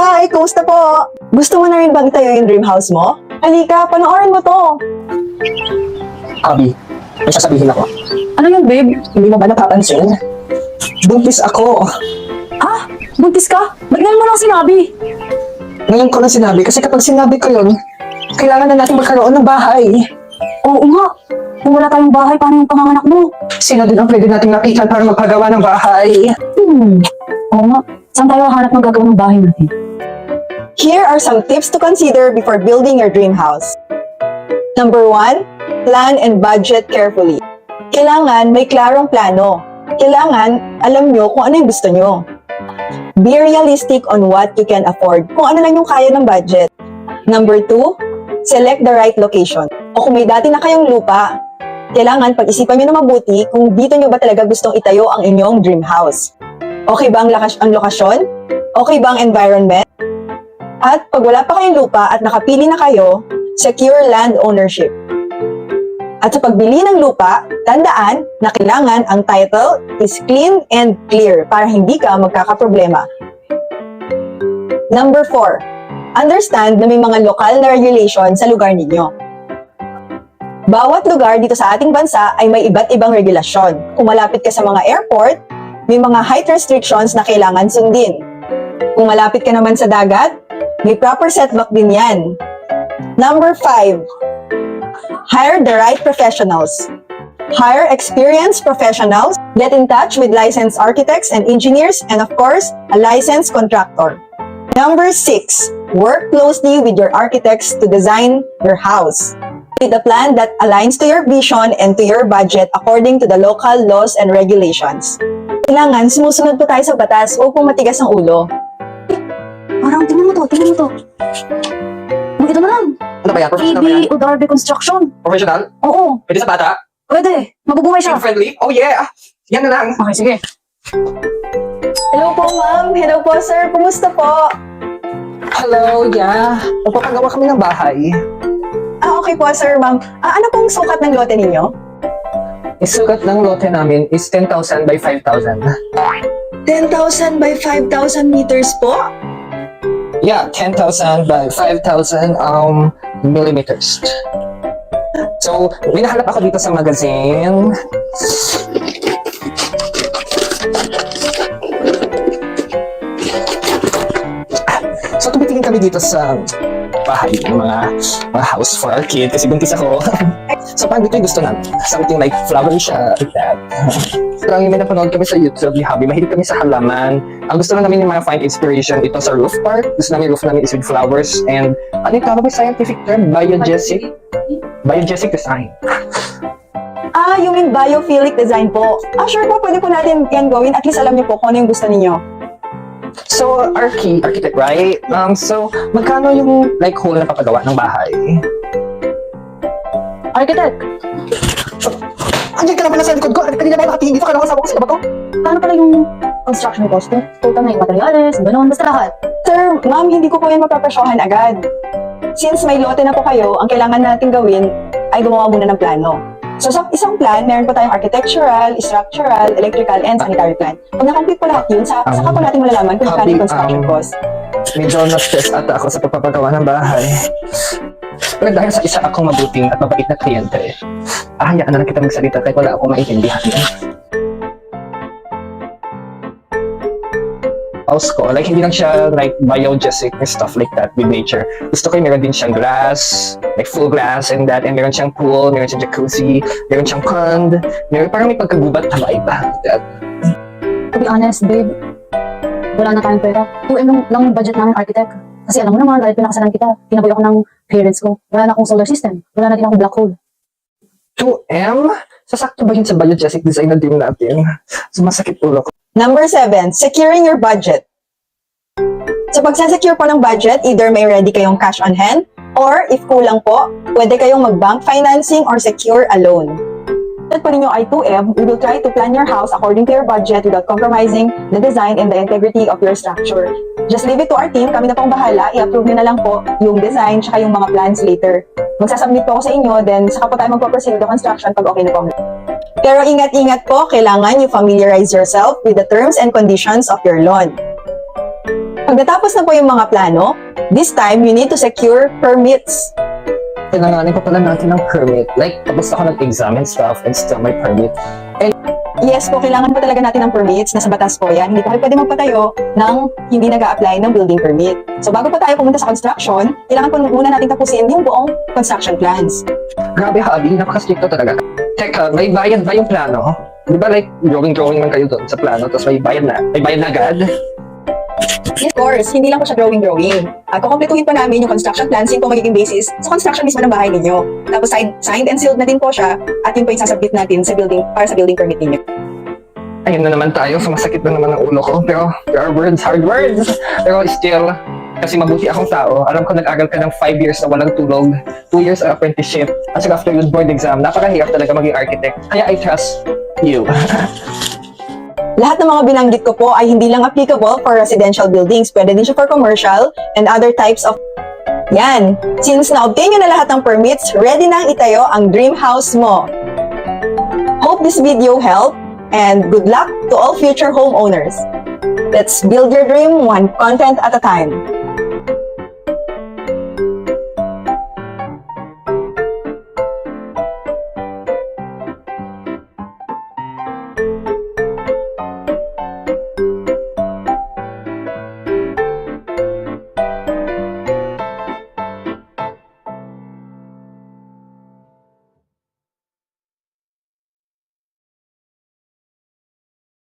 Hi, kumusta po? Gusto mo na rin bang itayo yung dream house mo? Halika, panoorin mo to. Abby, may sasabihin ako. Ano yun, babe? Hindi mo ba napapansin? Buntis ako. Ha? Buntis ka? Ba't ngayon mo lang sinabi? Ngayon ko lang sinabi kasi kapag sinabi ko yun, kailangan na natin magkaroon ng bahay. Oo nga. Kung wala tayong bahay, paano yung panganganak mo? Sino din ang pwede nating lapitan para magpagawa ng bahay? Oo nga. Saan tayo hahanap ng gagawin ng bahay natin? Here are some tips to consider before building your dream house. Number 1, plan and budget carefully. Kailangan may klarong plano. Kailangan alam nyo kung ano yung gusto nyo. Be realistic on what you can afford, kung ano lang yung kaya ng budget. Number 2, select the right location. O kung may dati na kayong lupa, kailangan pag-isipan nyo na mabuti kung dito nyo ba talaga gustong itayo ang inyong dream house. Okay ba ang lokasyon? Okay ba ang environment? At pag wala pa kayong lupa at nakapili na kayo, secure land ownership. At sa pagbili ng lupa, tandaan na kailangan ang title is clean and clear para hindi ka magkakaproblema. Number 4, understand na may mga lokal na regulation sa lugar ninyo. Bawat lugar dito sa ating bansa ay may iba't ibang regulasyon. Kung malapit ka sa mga airport, may mga height restrictions na kailangan sundin. Kung malapit ka naman sa dagat, may proper setback din yan. Number 5, hire the right professionals. Hire experienced professionals. Get in touch with licensed architects and engineers, and of course, a licensed contractor. Number 6, work closely with your architects to design your house with a plan that aligns to your vision and to your budget according to the local laws and regulations. Kailangan sumusunod po tayo sa batas, huwag pong matigas ang ulo. Parang tingnan mo to. Ito na lang. Ano ba yan? Professional ba yan? EB Udarbe Construction. Professional? Oo, Pwede sa bata? pwede. Mabubuhay siya. Friendly? Oh yeah! Yan na lang. Okay, sige. Hello po, ma'am. Hello po, sir. Kumusta po? Hello, yeah. Magpapagawa kami ng bahay. Okay po, sir, ma'am. Ano pong sukat ng lote ninyo? Isukat ng lote namin is 10,000 by 5,000. 10,000 by 5,000 meters po? Yeah, 10,000 by 5,000 millimeters. So, may nahanap ako dito sa magazine. So, tumitingin kami dito sa bahay ng mga house for our kid kasi buntis ako. So, parang dito yung gusto namin. Something like flower siya, like that. So, may napanood kami sa YouTube ni Hobby. Mahilig kami sa halaman. Ang gusto lang namin yung mga find inspiration ito sa roof part. Gusto namin yung roof namin is with flowers and ano yung tawag may scientific term? Biogesic design. Yung in biophilic design po. Sure po, pwede po natin yan gawin. At least alam niyo po kung ano yung gusto ninyo. So, architect, right? So, magkano yung like whole na papagawa ng bahay? Architect, Andiyan ka na pala sa likod ko. Kanina ba nakatingin dito? Kailangan kasama ko sila ba to? paano pala yung construction cost? Total na yung materials, gano'n, basta lahat. Sir, ma'am, hindi ko po yan mapapresyohan agad. Since may lote na po kayo, ang kailangan natin gawin ay gumawa muna ng plano. So sa isang plan, meron po tayong architectural, structural, electrical, and sanitary plan. Pag na-complete po lahat yun, saka po natin malalaman kung magkano yung construction cost. Medyo na-stress ata ako sa pagpapagawa ng bahay. Pero dahil sa isa akong mabuting at mabait na kliyente, hayaan na lang kita magsalita kahit wala akong maintindihan. House ko, like hindi lang siya like biogesic and stuff like that with nature. Gusto ko yung meron din siyang glass, like full glass and that, and meron siyang pool, meron siyang jacuzzi, meron siyang pond, meron parang may pagkagubat na vibe like that. To be honest, babe, wala na tayong pera. 2M lang yung budget namin, architect. Kasi alam mo naman, dahil pinakasalan kita, tinaboy ako ng parents ko. Wala na akong solar system. Wala na din akong black hole. 2M? Sasakto ba yun sa biogesic design na dream natin? Sumasakit ulo ko. Number 7, securing your budget. Sa pagsasecure po ng budget, either may ready kayong cash on hand, or if kulang po, pwede kayong mag-bank financing or secure a loan. At po ninyo ay 2M, we will try to plan your house according to your budget without compromising the design and the integrity of your structure. Just leave it to our team, kami na pong bahala, i-approve nyo na lang po yung design tsaka yung mga plans later. Magsasubmit po ako sa inyo, then saka po tayo magpo-proceed with the construction pag okay na po. Pero ingat-ingat po, kailangan you familiarize yourself with the terms and conditions of your loan. Pag natapos na po yung mga plano, this time you need to secure permits. Kailanganin pa pala natin ng permit. Like, tapos ako ng exam and stuff and still my permit. Yes po, kailangan po talaga natin ng permits. Nasa batas po yan. Hindi tayo pwede magpatayo ng hindi nag-a-apply ng building permit. So bago pa tayo pumunta sa construction, kailangan po muna natin tapusin yung buong construction plans. Grabe, Habi, napaka-stricto talaga. Teka, may bayad ba yung plano? Di ba like, drawing lang kayo doon sa plano, tapos may bayad na agad? Of course, hindi lang po siya drawing. At kukumpletuhin po namin yung construction plans, yun po magiging basis sa construction mismo ng bahay ninyo. Tapos signed and sealed na din po siya, at yun po yung sasabit natin sa building, para sa building permit ninyo. Ayun na naman tayo, sumasakit na naman ang ulo ko. Pero, there are words, hard words. Pero still, kasi mabuti akong tao. Alam ko nag-aral ka ng 5 years na walang tulog, 2 years of apprenticeship, at saka after yung board exam, napakahirap talaga maging architect. Kaya I trust you. Lahat ng mga binanggit ko po ay hindi lang applicable for residential buildings. Pwede din siya for commercial and other types of... Yan! Since na-obtain nyo na lahat ng permits, ready nang itayo ang dream house mo. Hope this video helped, and good luck to all future homeowners. Let's build your dream one content at a time.